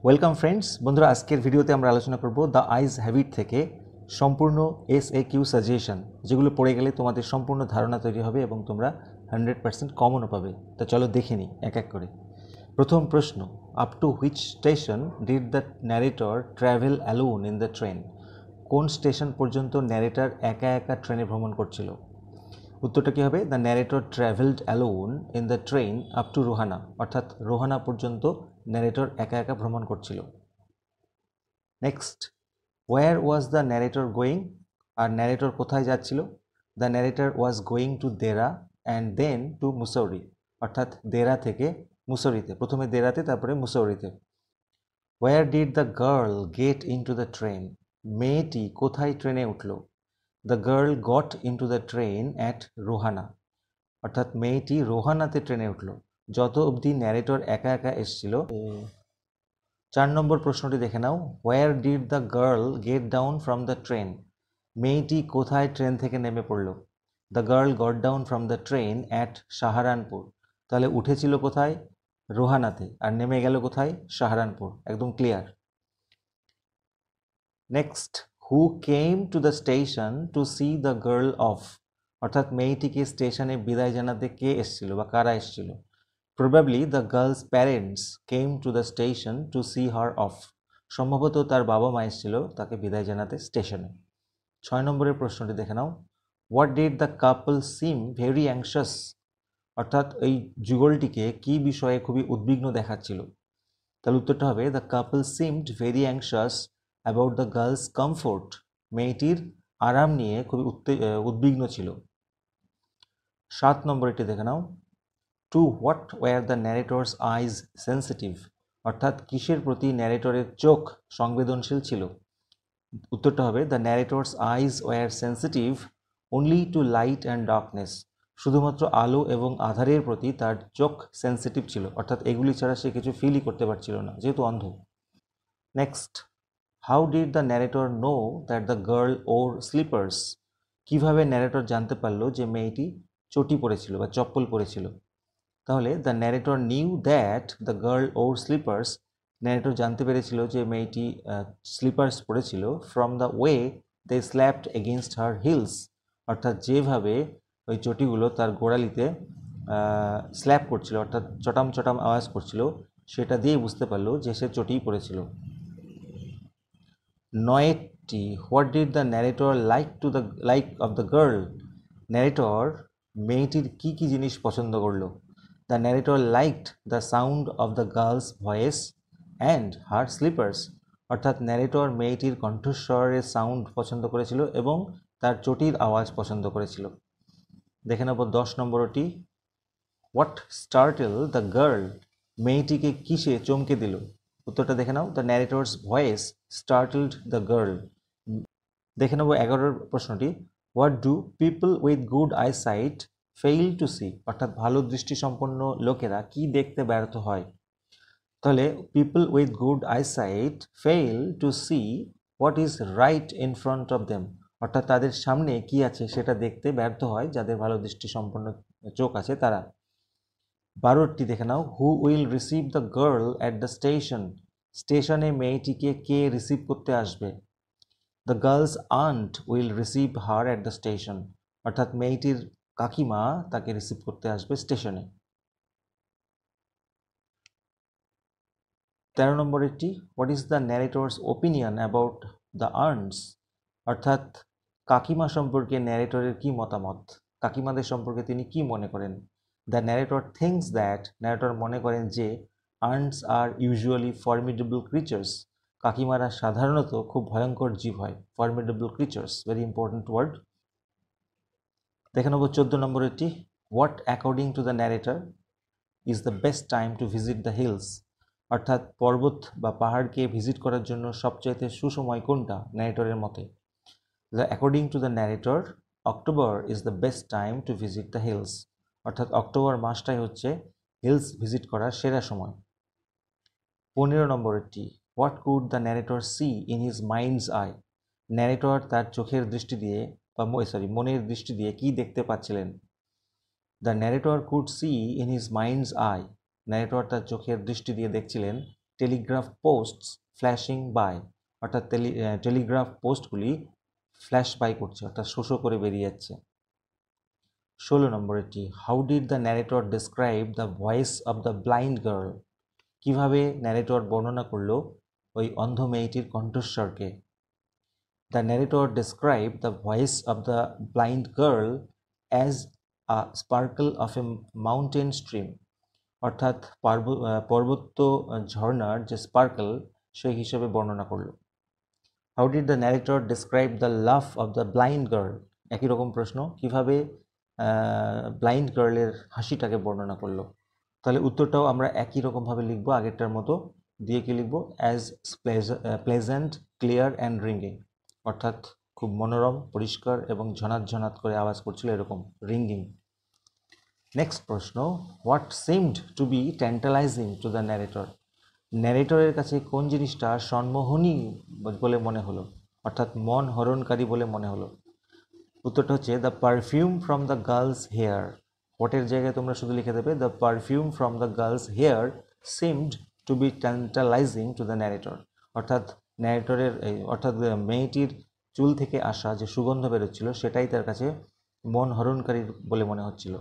Welcome friends, বন্ধুরা আজকের ভিডিওতে আমরা আলোচনা করব দ্য আইজ হ্যাবিট থেকে সম্পূর্ণ SAQ সাজেশন, যেগুলো পড়ে গেলে তোমাদের সম্পূর্ণ ধারণা তৈরি হবে এবং তোমরা 100% কমনও পাবে। তো চলো দেখে নিই এক এক করে। প্রথম প্রশ্ন, up to which station did the narrator travel alone in the train? কোন স্টেশন পর্যন্ত ন্যারেটর একা একা ট্রেনে ভ্রমণ করছিল? উত্তরটা কী হবে? The narrator travelled alone in the train up to Rohana, অর্থাৎ রোহানা পর্যন্ত ন্যারেটর একা একা ভ্রমণ করছিল। Next, where was the narrator going? আর ন্যারেটর কোথায় যাচ্ছিল? The narrator was going to Dehra and then to Mussoorie, অর্থাৎ দেরা থেকে মুসৌরিতে, প্রথমে দেরাতে তারপরে মুসৌরিতে। Where did the girl get in to the train? মেয়েটি কোথায় ট্রেনে উঠল? The girl got into the train at Rohana, অর্থাৎ মেয়েটি রোহানাতে ট্রেনে উঠল। যত অবধি ন্যারেটর একা একা এসছিল। 4 নম্বর প্রশ্নটি দেখে নাও। Where did the girl get down from the train? মেয়েটি কোথায় ট্রেন থেকে নেমে পড়ল? The girl got down from the train at Saharanpur. তাহলে উঠেছিল কোথায়? রোহানাতে, আর নেমে গেল কোথায়? সাহারানপুর। একদম clear. Next, who came to the station to see the girl off? অর্থাৎ মেয়েটিকে স্টেশনে বিদায় জানাতে কে এসেছিল বা কারা এসেছিল? Probably the girl's parents came to the station to see her off. সম্ভবত তার বাবা মা এসেছিল তাকে বিদায় জানাতে স্টেশনে। 6 নম্বরের প্রশ্নটি দেখে নাও। What did the couple seem very anxious? অর্থাৎ এই যুগলটিকে কি বিষয়ে খুবই উদ্বিগ্ন দেখাচ্ছিল? তাহলে উত্তরটা হবে the couple seemed very anxious about the girls comfort. মেয়েটির আরাম নিয়ে খুবই উদ্বিগ্ন ছিল। 7 নম্বর এটি দেখে নাও। To what were the narrator's eyes sensitive? অর্থাৎ কিসের প্রতি ন্যারেটরের চোখ সংবেদনশীল ছিল? উত্তরটা হবে the narrator's eyes were sensitive only to light and darkness. শুধুমাত্র আলো এবং আধারের প্রতি তার চোখ সেন্সিটিভ ছিল, অর্থাৎ এগুলি ছাড়া সে কিছু ফিলই করতে পারছিল না, যেহেতু অন্ধ। Next, how did the narrator know that the girl wore sleepers? কিভাবে ন্যারেটর জানতে পারলো যে মেয়েটি চটি পরেছিল বা চপ্পল পরেছিল? তাহলে the narrator knew that the girl wore slippers, narrator জানতে পেরেছিল যে মেয়েটি স্লিপার্স পরেছিল from the way they slapped against her heels, অর্থাৎ যেভাবে ওই চটিগুলো তার গোড়ালিতে স্ল্যাপ করছিল, অর্থাৎ চটাম চটাম আওয়াজ করছিল, সেটা দিয়ে বুঝতে পারলো যে সে চটিই পরেছিল। 9টি, what did the narrator like of the girl? Narrator মেয়েটির কি কি জিনিস পছন্দ করলো? The narrator liked the sound of the girl's voice and her slippers, অর্থাৎ ন্যারেটর মেয়েটির কণ্ঠস্বরের সাউন্ড পছন্দ করেছিল এবং তার চটির আওয়াজ পছন্দ করেছিল। দেখে নেব 10 নম্বরটি। What startle the girl? মেয়েটিকে কিসে চমকে দিল? উত্তরটা দেখে নাও। The narrator's voice startled the girl. দেখে নেব 11 প্রশ্নটি। What do people with good eyesight fail to see? অর্থাৎ ভালো দৃষ্টিসম্পন্ন লোকেরা কি দেখতে ব্যর্থ হয়? তাহলে people with good eyesight fail to see what is right in front of them, অর্থাৎ তাদের সামনে কি আছে সেটা দেখতে ব্যর্থ হয় যাদের ভালো দৃষ্টিসম্পন্ন চোখ আছে তারা। 12টি দেখে নাও। Who will receive the girl at the station? স্টেশনে মেয়েটিকে কে রিসিভ করতে আসবে? The girl's aunt will receive her at the station, অর্থাৎ মেয়েটির কাকিমা তাকে রিসিভ করতে আসবে স্টেশনে। 13 নম্বর একটি, what is the narrator's opinion about the earns? অর্থাৎ কাকিমা সম্পর্কে ন্যারেটরের কি মতামত? কাকিমাদের সম্পর্কে তিনি কি মনে করেন? The narrator thinks that, narrator মনে করেন যে আর্নস আর ইউজুয়ালি ফর্মিডেবল ক্রিচার্স, কাকিমারা সাধারণত খুব ভয়ঙ্কর জীব হয়। Formidable creatures, very important word. দেখে নেব 14 নম্বর একটি। What according to the narrator is the best time to visit the hills? অর্থাৎ পর্বত বা পাহাড়কে ভিজিট করার জন্য সবচাইতে সুসময় কোনটা ন্যারেটরের মতে? According to the narrator October is the best time to visit the hills, অর্থাৎ অক্টোবর মাসটাই হচ্ছে হিলস ভিজিট করার সেরা সময়। 15 নম্বর একটি। What could the narrator see in his mind's eye? Narrator তার চোখের দৃষ্টি দিয়ে বা মনের দৃষ্টি দিয়ে কি দেখতে পাচ্ছিলেন? The narrator could see in his mind's eye, narrator তার চোখের দৃষ্টি দিয়ে দেখছিলেন টেলিগ্রাফ পোস্টস ফ্ল্যাশিং বাই, অর্থাৎ টেলিগ্রাফ পোস্টগুলি ফ্ল্যাশ বাই করছে, অর্থাৎ শোষো করে বেরিয়ে যাচ্ছে। 16 নম্বর এটি, how did the narrator describe the voice of the blind girl, কিভাবে ন্যারেটর বর্ণনা করলো ওই অন্ধ মেয়েটির কণ্ঠস্বরকে। The narrator describe the voice of the blind girl as a sparkle of a mountain stream, অর্থাৎ পর্বত ঝর্ণার যে স্পার্কল সেই হিসেবে বর্ণনা করলো। How did the narrator describe the love of the blind girl, একই রকম প্রশ্ন, কিভাবে ব্লাইন্ড গার্লের হাসিটাকে বর্ণনা করলো। তাহলে উত্তরটাও আমরা একই রকমভাবে লিখবো আগেরটার মতো, দিয়ে কি লিখবো, as pleasant clear and ringing, অর্থাৎ খুব মনোরম, পরিষ্কার এবং ঝনাত ঝনাত করে আওয়াজ করছিল, এরকম রিঙ্গিং। নেক্সট প্রশ্ন, what seemed to be tantalising to the narrator, ন্যারেটরের কাছে কোন জিনিসটা সম্মোহনী বলে মনে হলো, অর্থাৎ মন হরণকারী বলে মনে হলো। উত্তরটা হচ্ছে the perfume from the girl's hair, হোয়াটের জায়গায় তোমরা শুধু লিখে দেবে the perfume from the girl's hair seemed to be tantalising to the narrator, অর্থাৎ ন্যারেটরের অর্থাৎ মেয়েটির চুল থেকে আসা যে সুগন্ধ বেরোচ্ছিল সেটাই তার কাছে মন হরণকারী বলে মনে হচ্ছিল।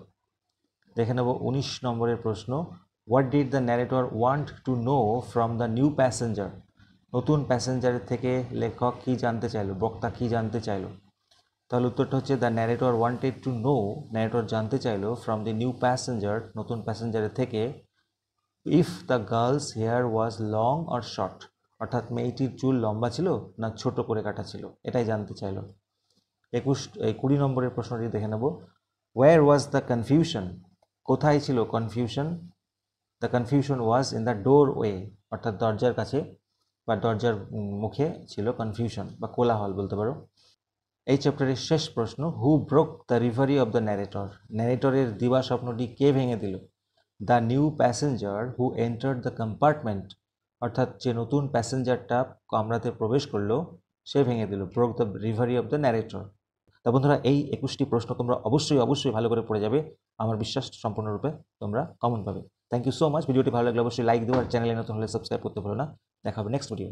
দেখে নেব 19 নম্বরের প্রশ্ন, what did the narrator want to know from the new passenger, নতুন প্যাসেঞ্জারের থেকে লেখক কী জানতে চাইলো, বক্তা কী জানতে চাইলো। তাহলে উত্তরটা হচ্ছে the narrator wanted to know, narrator জানতে চাইলো ফ্রম দ্য নিউ প্যাসেঞ্জার, নতুন প্যাসেঞ্জারের থেকে, if the girl's hair was long or short, অর্থাৎ মেয়েটির চুল লম্বা ছিল না ছোট করে কাটা ছিল, এটাই জানতে চাইলো। 20 নম্বরের প্রশ্নটি দেখে নেব, ওয়্যার ওয়াজ দ্য কনফিউশন, কোথায় ছিল confusion, the confusion was in the door way, অর্থাৎ দরজার কাছে বা দরজার মুখে ছিল কনফিউশন বা কোলাহল বলতে পারো। এই চ্যাপ্টারের শেষ প্রশ্ন, who broke the reverie of the narrator, ন্যারেটরের দিবা স্বপ্নটি কে ভেঙে দিল। The new passenger who entered the compartment, অর্থাৎ যে নতুন প্যাসেঞ্জারটা কামরাতে প্রবেশ করলো সে ভেঙে দিল, broke the reverie of the narrator. তা বন্ধুরা, এই 21টি প্রশ্ন তোমরা অবশ্যই ভালো করে পড়ে যাবে, আমার বিশ্বাস সম্পূর্ণরূপে তোমরা কমন পাবে। Thank you so much. ভিডিওটি ভালো লাগলে অবশ্যই লাইক দিও, আর চ্যানেলে নতুন হলে সাবস্ক্রাইব করতে ভুলো না। দেখা হবে নেক্সট ভিডিও।